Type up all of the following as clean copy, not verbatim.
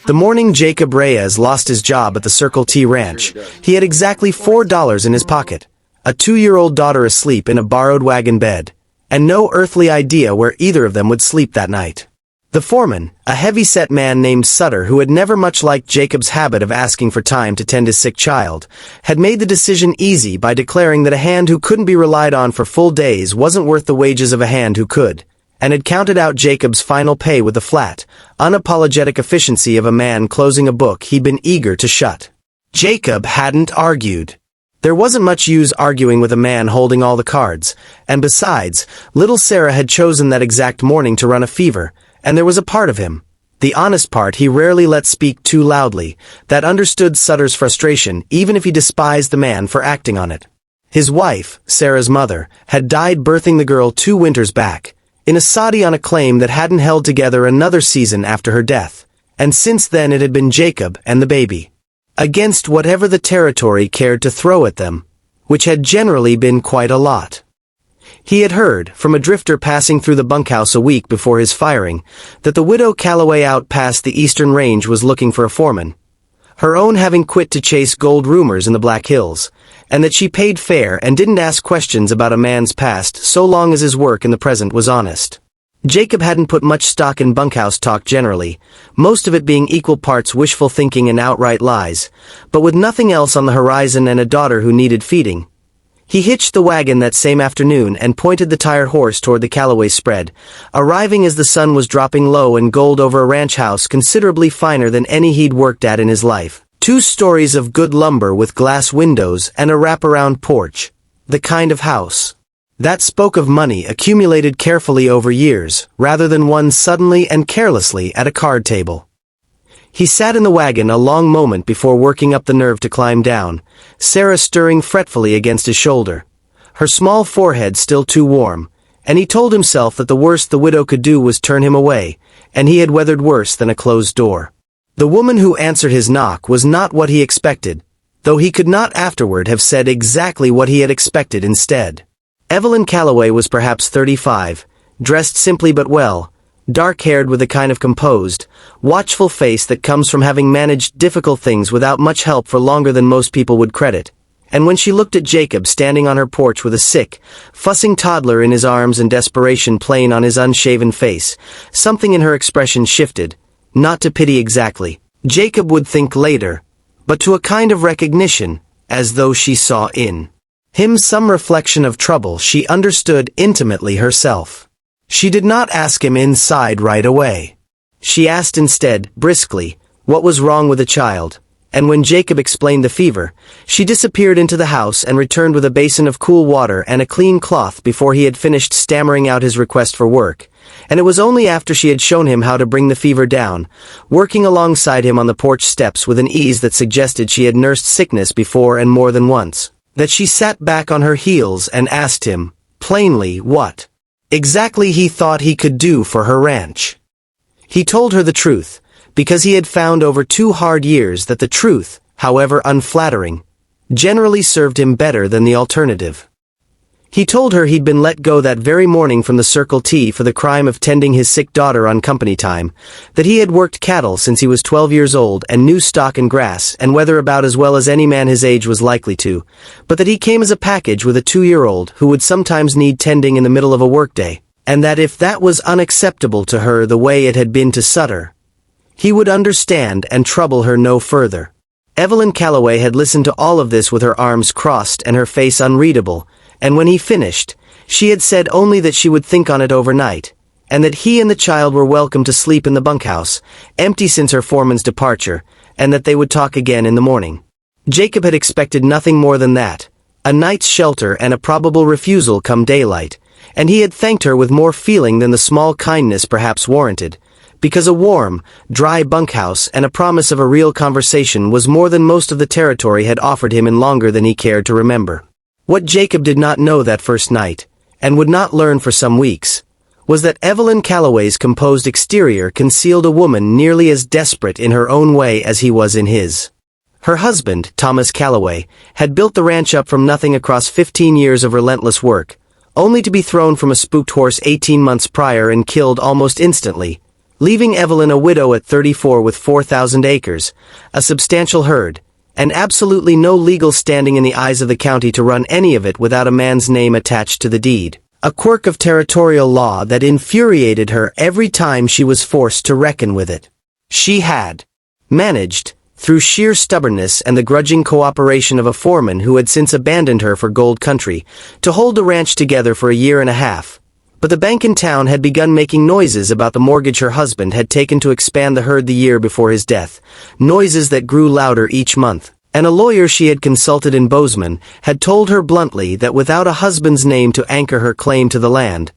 The morning Jacob Reyes lost his job at the Circle T Ranch, he had exactly $4 in his pocket, a 2-year-old daughter asleep in a borrowed wagon bed, and no earthly idea where either of them would sleep that night. The foreman, a heavy-set man named Sutter who had never much liked Jacob's habit of asking for time to tend his sick child, had made the decision easy by declaring that a hand who couldn't be relied on for full days wasn't worth the wages of a hand who could, and had counted out Jacob's final pay with the flat, unapologetic efficiency of a man closing a book he'd been eager to shut. Jacob hadn't argued. There wasn't much use arguing with a man holding all the cards, and besides, little Sarah had chosen that exact morning to run a fever, and there was a part of him, the honest part he rarely let speak too loudly, that understood Sutter's frustration even if he despised the man for acting on it. His wife, Sarah's mother, had died birthing the girl 2 winters back, in a soddy on a claim that hadn't held together another season after her death, and since then it had been Jacob and the baby, against whatever the territory cared to throw at them, which had generally been quite a lot. He had heard, from a drifter passing through the bunkhouse a week before his firing, that the widow Calloway out past the eastern range was looking for a foreman, her own having quit to chase gold rumors in the Black Hills, and that she paid fair and didn't ask questions about a man's past so long as his work in the present was honest. Jacob hadn't put much stock in bunkhouse talk generally, most of it being equal parts wishful thinking and outright lies, but with nothing else on the horizon and a daughter who needed feeding, he hitched the wagon that same afternoon and pointed the tired horse toward the Calloway spread, arriving as the sun was dropping low and gold over a ranch house considerably finer than any he'd worked at in his life. 2 stories of good lumber with glass windows and a wraparound porch, the kind of house that spoke of money accumulated carefully over years, rather than won suddenly and carelessly at a card table. He sat in the wagon a long moment before working up the nerve to climb down, Sarah stirring fretfully against his shoulder, her small forehead still too warm, and he told himself that the worst the widow could do was turn him away, and he had weathered worse than a closed door. The woman who answered his knock was not what he expected, though he could not afterward have said exactly what he had expected instead. Evelyn Calloway was perhaps 35, dressed simply but well, dark-haired with a kind of composed, watchful face that comes from having managed difficult things without much help for longer than most people would credit, and when she looked at Jacob standing on her porch with a sick, fussing toddler in his arms and desperation plain on his unshaven face, something in her expression shifted, not to pity exactly, Jacob would think later, but to a kind of recognition, as though she saw in him some reflection of trouble she understood intimately herself. She did not ask him inside right away. She asked instead, briskly, what was wrong with the child, and when Jacob explained the fever, she disappeared into the house and returned with a basin of cool water and a clean cloth before he had finished stammering out his request for work, and it was only after she had shown him how to bring the fever down, working alongside him on the porch steps with an ease that suggested she had nursed sickness before and more than once, that she sat back on her heels and asked him, plainly, what exactly he thought he could do for her ranch. He told her the truth, because he had found over 2 hard years that the truth, however unflattering, generally served him better than the alternative. He told her he'd been let go that very morning from the Circle T for the crime of tending his sick daughter on company time, that he had worked cattle since he was 12 years old and knew stock and grass and weather about as well as any man his age was likely to, but that he came as a package with a 2-year-old who would sometimes need tending in the middle of a workday, and that if that was unacceptable to her the way it had been to Sutter, he would understand and trouble her no further. Evelyn Calloway had listened to all of this with her arms crossed and her face unreadable, and when he finished, she had said only that she would think on it overnight, and that he and the child were welcome to sleep in the bunkhouse, empty since her foreman's departure, and that they would talk again in the morning. Jacob had expected nothing more than that, a night's shelter and a probable refusal come daylight, and he had thanked her with more feeling than the small kindness perhaps warranted, because a warm, dry bunkhouse and a promise of a real conversation was more than most of the territory had offered him in longer than he cared to remember. What Jacob did not know that first night, and would not learn for some weeks, was that Evelyn Calloway's composed exterior concealed a woman nearly as desperate in her own way as he was in his. Her husband, Thomas Calloway, had built the ranch up from nothing across 15 years of relentless work, only to be thrown from a spooked horse 18 months prior and killed almost instantly, leaving Evelyn a widow at 34 with 4,000 acres, a substantial herd, and absolutely no legal standing in the eyes of the county to run any of it without a man's name attached to the deed. A quirk of territorial law that infuriated her every time she was forced to reckon with it. She had managed, through sheer stubbornness and the grudging cooperation of a foreman who had since abandoned her for gold country, to hold the ranch together for a year and a half. But the bank in town had begun making noises about the mortgage her husband had taken to expand the herd the year before his death, noises that grew louder each month. And a lawyer she had consulted in Bozeman had told her bluntly that without a husband's name to anchor her claim to the land,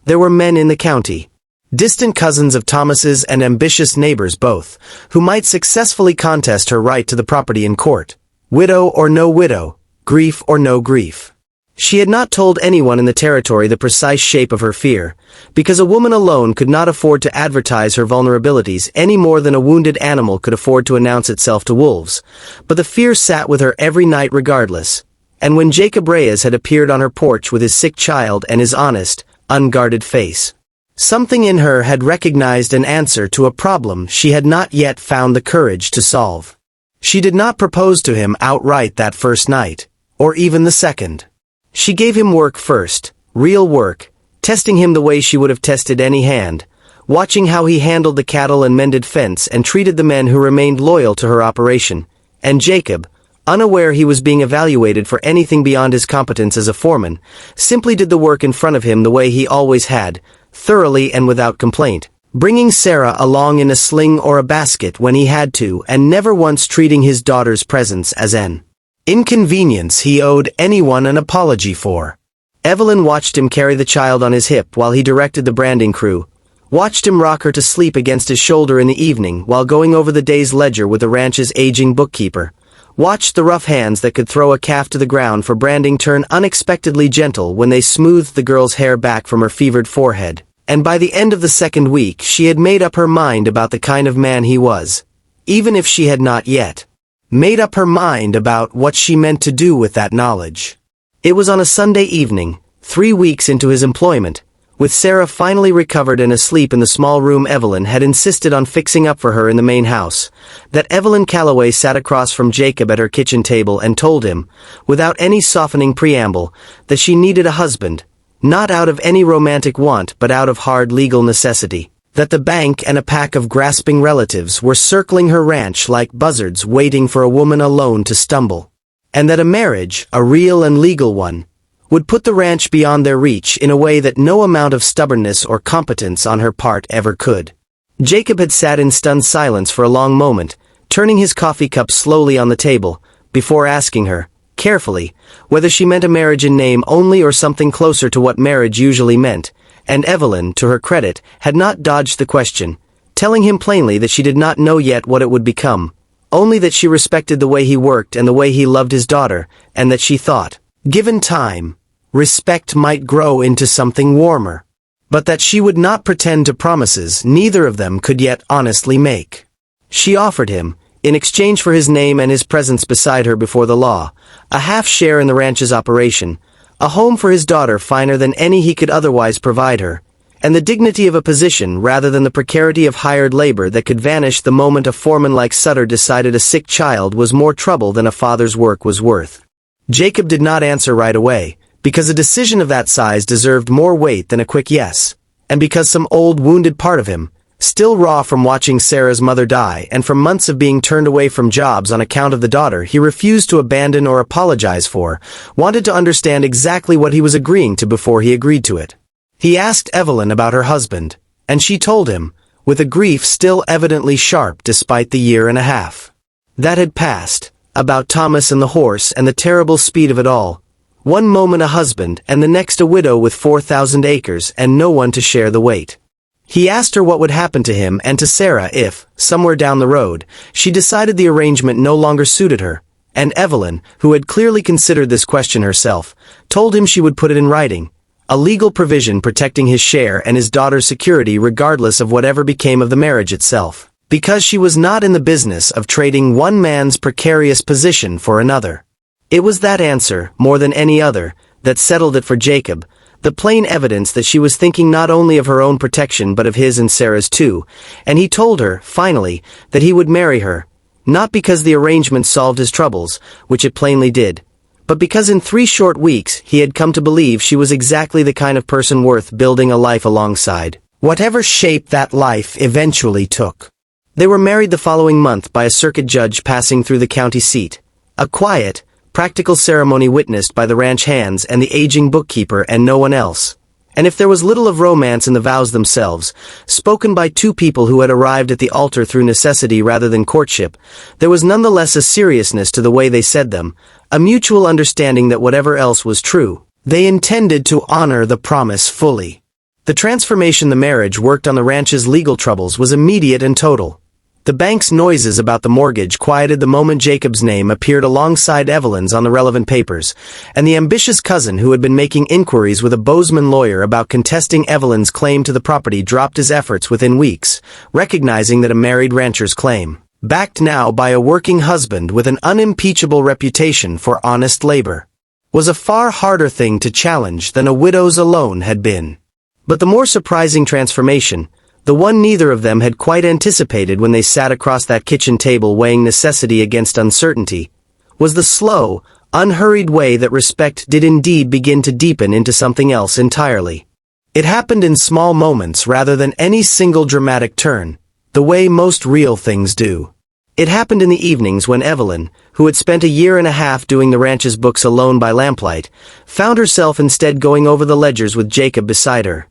there were men in the county, distant cousins of Thomas's and ambitious neighbors both, who might successfully contest her right to the property in court. Widow or no widow, grief or no grief. She had not told anyone in the territory the precise shape of her fear, because a woman alone could not afford to advertise her vulnerabilities any more than a wounded animal could afford to announce itself to wolves. But the fear sat with her every night regardless, and when Jacob Reyes had appeared on her porch with his sick child and his honest, unguarded face, something in her had recognized an answer to a problem she had not yet found the courage to solve. She did not propose to him outright that first night, or even the second. She gave him work first, real work, testing him the way she would have tested any hand, watching how he handled the cattle and mended fence and treated the men who remained loyal to her operation, and Jacob, unaware he was being evaluated for anything beyond his competence as a foreman, simply did the work in front of him the way he always had, thoroughly and without complaint, bringing Sarah along in a sling or a basket when he had to and never once treating his daughter's presence as an inconvenience he owed anyone an apology for. Evelyn watched him carry the child on his hip while he directed the branding crew, watched him rock her to sleep against his shoulder in the evening while going over the day's ledger with the ranch's aging bookkeeper, watched the rough hands that could throw a calf to the ground for branding turn unexpectedly gentle when they smoothed the girl's hair back from her fevered forehead, and by the end of the second week she had made up her mind about the kind of man he was, even if she had not yet made up her mind about what she meant to do with that knowledge. It was on a Sunday evening, 3 weeks into his employment, with Sarah finally recovered and asleep in the small room Evelyn had insisted on fixing up for her in the main house, that Evelyn Calloway sat across from Jacob at her kitchen table and told him, without any softening preamble, that she needed a husband, not out of any romantic want but out of hard legal necessity, that the bank and a pack of grasping relatives were circling her ranch like buzzards waiting for a woman alone to stumble, and that a marriage, a real and legal one, would put the ranch beyond their reach in a way that no amount of stubbornness or competence on her part ever could. Jacob had sat in stunned silence for a long moment, turning his coffee cup slowly on the table, before asking her, carefully, whether she meant a marriage in name only or something closer to what marriage usually meant, and Evelyn, to her credit, had not dodged the question, telling him plainly that she did not know yet what it would become, only that she respected the way he worked and the way he loved his daughter, and that she thought, given time, respect might grow into something warmer, but that she would not pretend to promises neither of them could yet honestly make. She offered him, in exchange for his name and his presence beside her before the law, a half share in the ranch's operation, a home for his daughter finer than any he could otherwise provide her, and the dignity of a position rather than the precarity of hired labor that could vanish the moment a foreman like Sutter decided a sick child was more trouble than a father's work was worth. Jacob did not answer right away, because a decision of that size deserved more weight than a quick yes, and because some old wounded part of him, still raw from watching Sarah's mother die and from months of being turned away from jobs on account of the daughter he refused to abandon or apologize for, wanted to understand exactly what he was agreeing to before he agreed to it. He asked Evelyn about her husband, and she told him, with a grief still evidently sharp despite the year and a half that had passed, about Thomas and the horse and the terrible speed of it all, one moment a husband and the next a widow with 4,000 acres and no one to share the weight. He asked her what would happen to him and to Sarah if, somewhere down the road, she decided the arrangement no longer suited her, and Evelyn, who had clearly considered this question herself, told him she would put it in writing, a legal provision protecting his share and his daughter's security regardless of whatever became of the marriage itself, because she was not in the business of trading one man's precarious position for another. It was that answer, more than any other, that settled it for Jacob, the plain evidence that she was thinking not only of her own protection but of his and Sarah's too, and he told her, finally, that he would marry her, not because the arrangement solved his troubles, which it plainly did, but because in 3 short weeks he had come to believe she was exactly the kind of person worth building a life alongside, whatever shape that life eventually took. They were married the following month by a circuit judge passing through the county seat, a quiet, practical ceremony witnessed by the ranch hands and the aging bookkeeper and no one else. And if there was little of romance in the vows themselves, spoken by 2 people who had arrived at the altar through necessity rather than courtship, there was nonetheless a seriousness to the way they said them, a mutual understanding that whatever else was true, they intended to honor the promise fully. The transformation the marriage worked on the ranch's legal troubles was immediate and total. The bank's noises about the mortgage quieted the moment Jacob's name appeared alongside Evelyn's on the relevant papers, and the ambitious cousin who had been making inquiries with a Bozeman lawyer about contesting Evelyn's claim to the property dropped his efforts within weeks, recognizing that a married rancher's claim, backed now by a working husband with an unimpeachable reputation for honest labor, was a far harder thing to challenge than a widow's alone had been. But the more surprising transformation, the one neither of them had quite anticipated when they sat across that kitchen table weighing necessity against uncertainty, was the slow, unhurried way that respect did indeed begin to deepen into something else entirely. It happened in small moments rather than any single dramatic turn, the way most real things do. It happened in the evenings when Evelyn, who had spent a year and a half doing the ranch's books alone by lamplight, found herself instead going over the ledgers with Jacob beside her,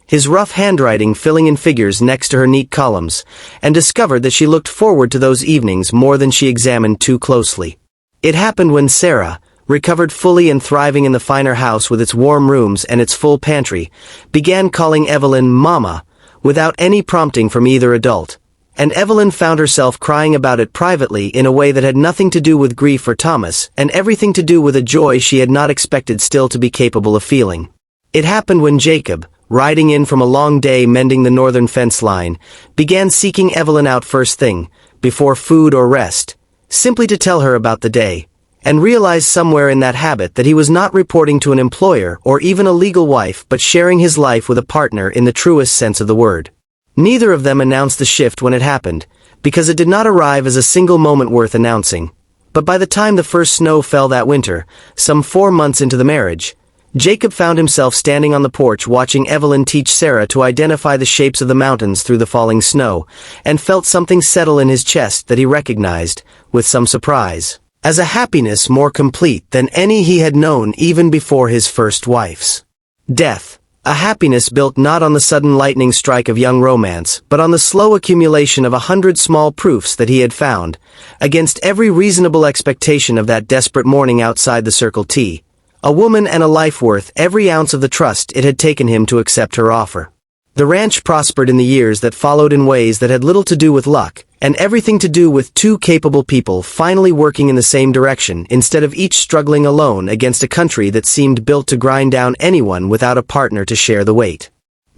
his rough handwriting filling in figures next to her neat columns, and discovered that she looked forward to those evenings more than she examined too closely. It happened when Sarah, recovered fully and thriving in the finer house with its warm rooms and its full pantry, began calling Evelyn Mama, without any prompting from either adult, and Evelyn found herself crying about it privately in a way that had nothing to do with grief for Thomas and everything to do with a joy she had not expected still to be capable of feeling. It happened when Jacob, riding in from a long day mending the northern fence line, began seeking Evelyn out first thing, before food or rest, simply to tell her about the day, and realized somewhere in that habit that he was not reporting to an employer or even a legal wife but sharing his life with a partner in the truest sense of the word. Neither of them announced the shift when it happened, because it did not arrive as a single moment worth announcing, but by the time the first snow fell that winter, some 4 months into the marriage, Jacob found himself standing on the porch watching Evelyn teach Sarah to identify the shapes of the mountains through the falling snow, and felt something settle in his chest that he recognized, with some surprise, as a happiness more complete than any he had known even before his first wife's death. A happiness built not on the sudden lightning strike of young romance, but on the slow accumulation of 100 small proofs that he had found, against every reasonable expectation of that desperate morning outside the Circle T, a woman and a life worth every ounce of the trust it had taken him to accept her offer. The ranch prospered in the years that followed in ways that had little to do with luck, and everything to do with 2 capable people finally working in the same direction instead of each struggling alone against a country that seemed built to grind down anyone without a partner to share the weight.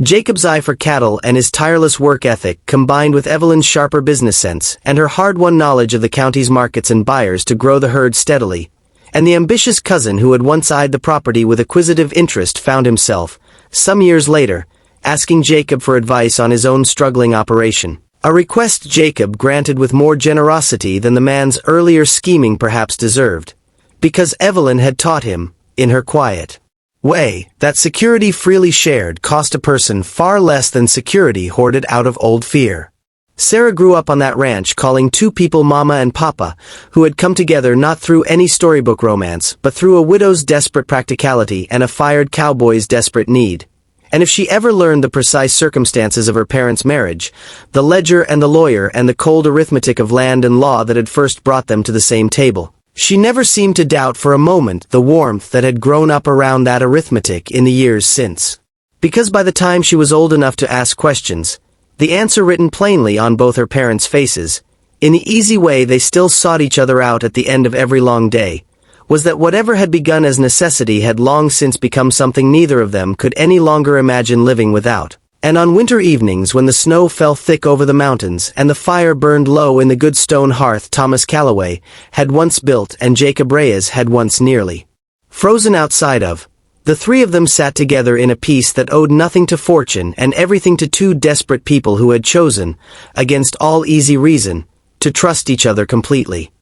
Jacob's eye for cattle and his tireless work ethic combined with Evelyn's sharper business sense and her hard-won knowledge of the county's markets and buyers to grow the herd steadily, and the ambitious cousin who had once eyed the property with acquisitive interest found himself, some years later, asking Jacob for advice on his own struggling operation, a request Jacob granted with more generosity than the man's earlier scheming perhaps deserved, because Evelyn had taught him, in her quiet way, that security freely shared cost a person far less than security hoarded out of old fear. Sarah grew up on that ranch calling 2 people Mama and Papa, who had come together not through any storybook romance, but through a widow's desperate practicality and a fired cowboy's desperate need. And if she ever learned the precise circumstances of her parents' marriage, the ledger and the lawyer and the cold arithmetic of land and law that had first brought them to the same table, she never seemed to doubt for a moment the warmth that had grown up around that arithmetic in the years since. Because by the time she was old enough to ask questions, the answer written plainly on both her parents' faces, in the easy way they still sought each other out at the end of every long day, was that whatever had begun as necessity had long since become something neither of them could any longer imagine living without. And on winter evenings when the snow fell thick over the mountains and the fire burned low in the good stone hearth Thomas Calloway had once built and Jacob Reyes had once nearly frozen outside of, The three of them sat together in a peace that owed nothing to fortune and everything to two desperate people who had chosen, against all easy reason, to trust each other completely.